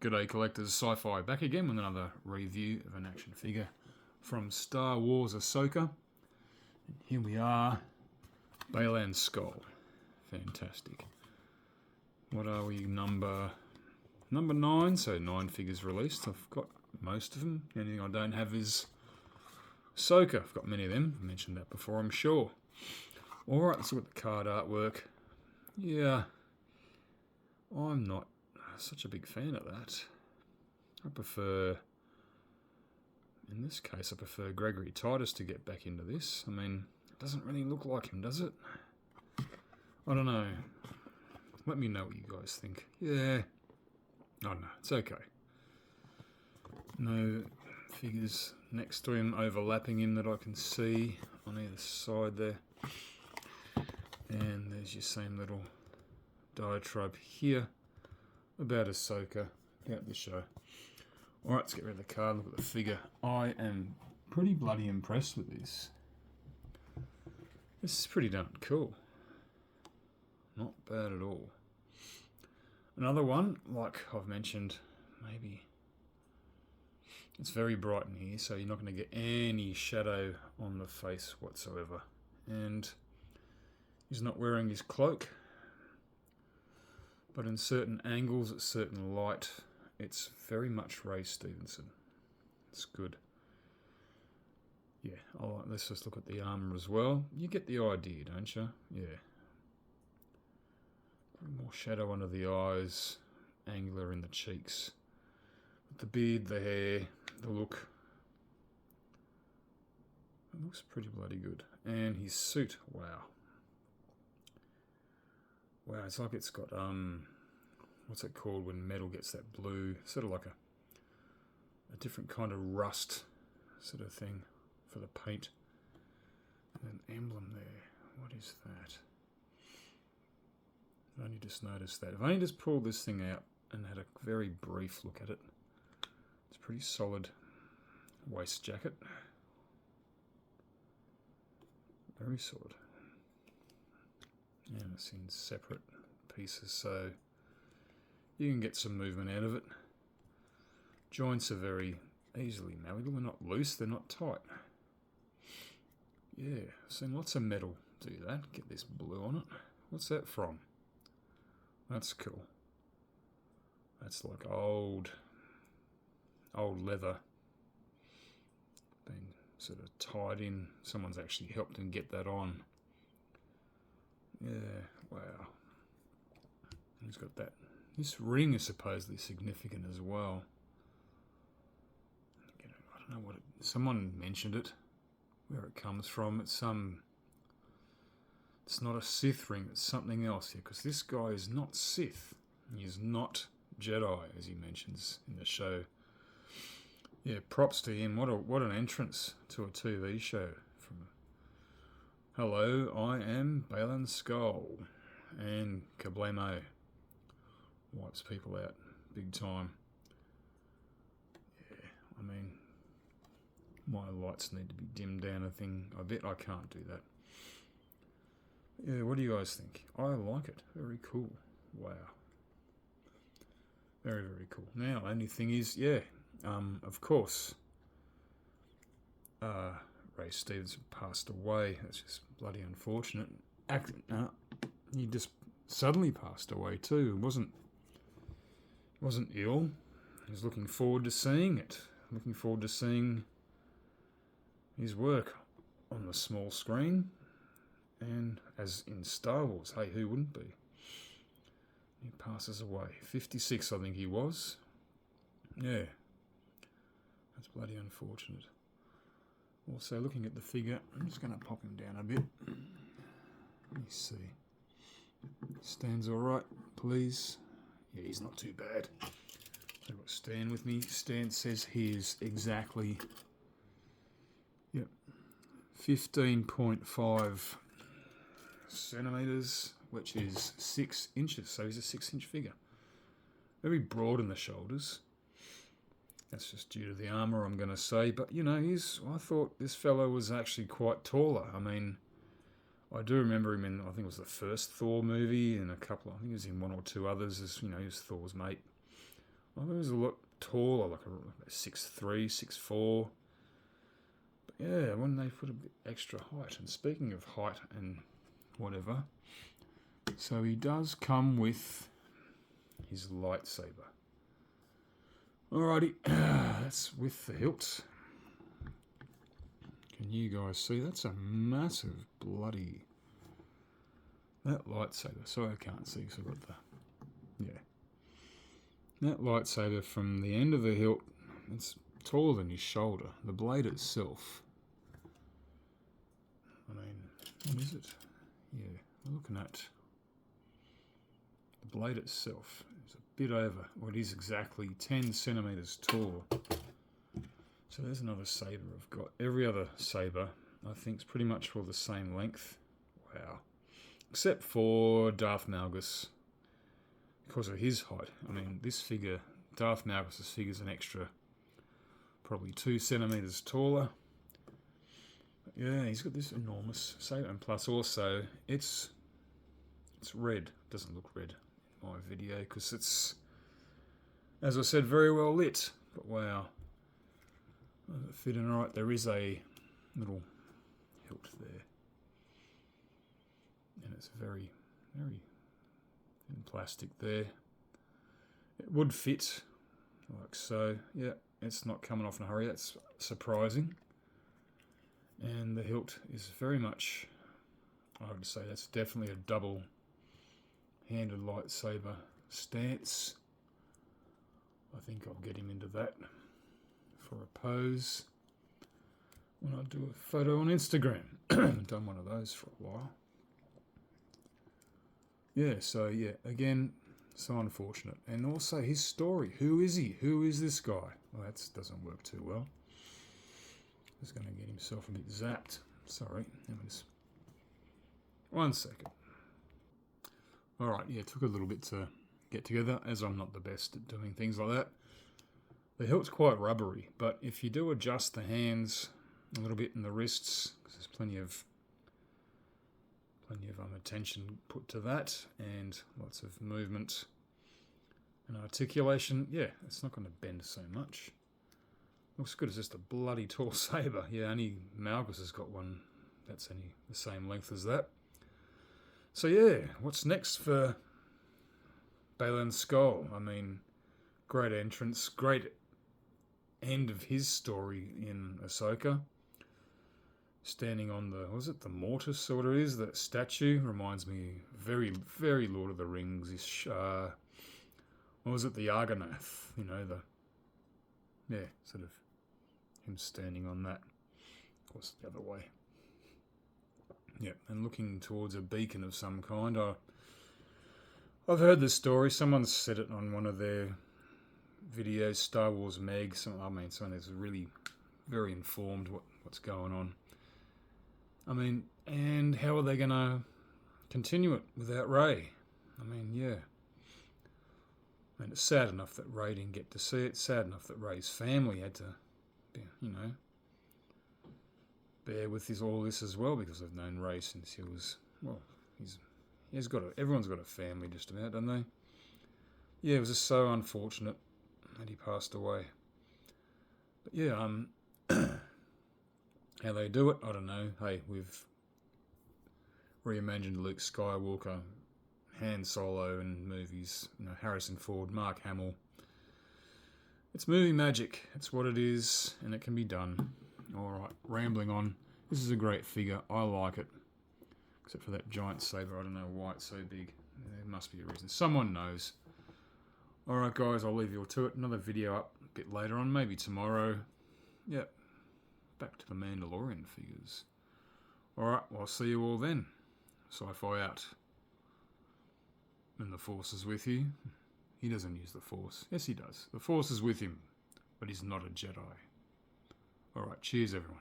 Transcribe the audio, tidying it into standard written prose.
G'day collectors, Sci-Fi back again with another review of an action figure from Star Wars Ahsoka. And here we are, Baylan Skoll. Fantastic. What are we, number 9, so 9 figures released. I've got most of them. The only thing I don't have is Ahsoka. I've got many of them, I've mentioned that before, I'm sure. Alright, let's look at the card artwork. Yeah, I'm not such a big fan of that. I prefer, in this case, I prefer Gregory Titus to get back into this. I mean, it doesn't really look like him, does it? I don't know. Let me know what you guys think. Yeah, I don't know. It's okay. No figures next to him overlapping him that I can see on either side there. And there's your same little diatribe here about Ahsoka out the show. Alright, let's get rid of the card, look at the figure. I am pretty bloody impressed with this. This is pretty darn cool. Not bad at all. Another one, like I've mentioned, maybe it's very bright in here, so you're not going to get any shadow on the face whatsoever. And he's not wearing his cloak, but in certain angles, at certain light, it's very much Ray Stevenson. It's good. Yeah, let's just look at the armour as well. You get the idea, don't you? Yeah. More shadow under the eyes, angular in the cheeks. But the beard, the hair, the look. It looks pretty bloody good. And his suit, wow. Wow, it's like it's got, what's it called when metal gets that blue, sort of like a different kind of rust sort of thing for the paint. And an emblem there. What is that? I've only just noticed that. I've only just pulled this thing out and had a very brief look at it. It's a pretty solid waist jacket. Very solid. And it's in separate pieces, so you can get some movement out of it. Joints are very easily malleable. They're not loose, they're not tight. Yeah, I've seen lots of metal do that. Get this blue on it. What's that from? That's cool. That's like old leather being sort of tied in. Someone's actually helped him get that on. Yeah, wow. He's got that. This ring is supposedly significant as well. I don't know what it, someone mentioned it, where it comes from. It's not a Sith ring, it's something else here, because this guy is not Sith. He's not Jedi, as he mentions in the show. Yeah, props to him. What an entrance to a TV show. Hello, I am Baylan Skoll, and kablamo, wipes people out big time. Yeah, I mean, my lights need to be dimmed down a thing. I bet I can't do that. Yeah, what do you guys think? I like it. Very cool. Wow. Very, very cool. Now, the only thing is, yeah, of course, Ray Stevenson passed away. That's just bloody unfortunate. He just suddenly passed away too. Wasn't ill. He was looking forward to seeing it. Looking forward to seeing his work on the small screen. And as in Star Wars, hey, who wouldn't be? He passes away. 56, I think he was. Yeah. That's bloody unfortunate. Also, looking at the figure, I'm just going to pop him down a bit. Let me see. Stan's alright, please. Yeah, he's not too bad. I've got Stan with me. Stan says he is exactly 15.5 centimetres, which is 6 inches. So he's a 6-inch figure. Very broad in the shoulders. That's just due to the armour, I'm going to say. But, you know, I thought this fellow was actually quite taller. I mean, I do remember him in, I think it was the first Thor movie, and I think he was in one or two others, as, you know, he was Thor's mate. Well, he was a lot taller, like a 6'3", 6'4". But yeah, when they put a bit extra height. And speaking of height and whatever, so he does come with his lightsaber. Alrighty, that's with the hilt. Can you guys see? That's a massive bloody... That lightsaber. Sorry, I can't see because I've got the... Yeah. That lightsaber from the end of the hilt, it's taller than his shoulder. The blade itself... I mean, what is it? Yeah, we're looking at... The blade itself is a bit over, well, it is exactly 10 centimetres tall. So there's another saber I've got. Every other saber, I think, is pretty much all the same length. Wow. Except for Darth Malgus, because of his height. I mean, this figure, Darth Malgus' figure is an extra, probably 2 centimetres taller. But yeah, he's got this enormous saber, and plus also, it's red. It doesn't look red in my video, because it's, as I said, very well lit. But wow. Does it fit in right? There is a little hilt there. And it's very, very thin plastic there. It would fit like so. Yeah, it's not coming off in a hurry. That's surprising. And the hilt is very much, I would say that's definitely a double-handed lightsaber stance. I think I'll get him into that for a pose when I do a photo on Instagram. I've done one of those for a while. Yeah, so yeah, again, so unfortunate. And also his story. Who is he? Who is this guy? Well, that doesn't work too well. He's going to get himself a bit zapped. Sorry. One second. Alright, yeah, it took a little bit to get together, as I'm not the best at doing things like that. The hilt's quite rubbery, but if you do adjust the hands a little bit and the wrists, because there's plenty of attention put to that, and lots of movement and articulation, yeah, it's not going to bend so much. Looks good as just a bloody tall saber. Yeah, only Malgus has got one that's only the same length as that. So yeah, what's next for Baylan Skoll? I mean, great entrance, great end of his story in Ahsoka. Standing on the, was it the mortis or what it is, that statue? Reminds me very, very Lord of the Rings-ish. What was it, the Argonath? You know, yeah, sort of him standing on that. Of course, the other way. Yeah, and looking towards a beacon of some kind. I've heard this story. Someone said it on one of their videos, Star Wars Meg. Someone that's really very informed what's going on. I mean, and how are they going to continue it without Rey? I mean, yeah. I mean, it's sad enough that Rey didn't get to see it. It's sad enough that Rey's family had to, you know, bear with all this as well, because they've known Rey since he was, well, everyone's got a family just about, don't they? Yeah, it was just so unfortunate that he passed away. But yeah, how they do it, I don't know. Hey, we've reimagined Luke Skywalker, Han Solo in movies, you know, Harrison Ford, Mark Hamill. It's movie magic. It's what it is, and it can be done. Alright, rambling on. This is a great figure. I like it. Except for that giant saber. I don't know why it's so big. There must be a reason. Someone knows. Alright guys, I'll leave you all to it. Another video up a bit later on, maybe tomorrow. Yep. Back to the Mandalorian figures. Alright, well, I'll see you all then. Sci-Fi out. And the Force is with you. He doesn't use the Force. Yes, he does. The Force is with him, but he's not a Jedi. Alright, cheers everyone.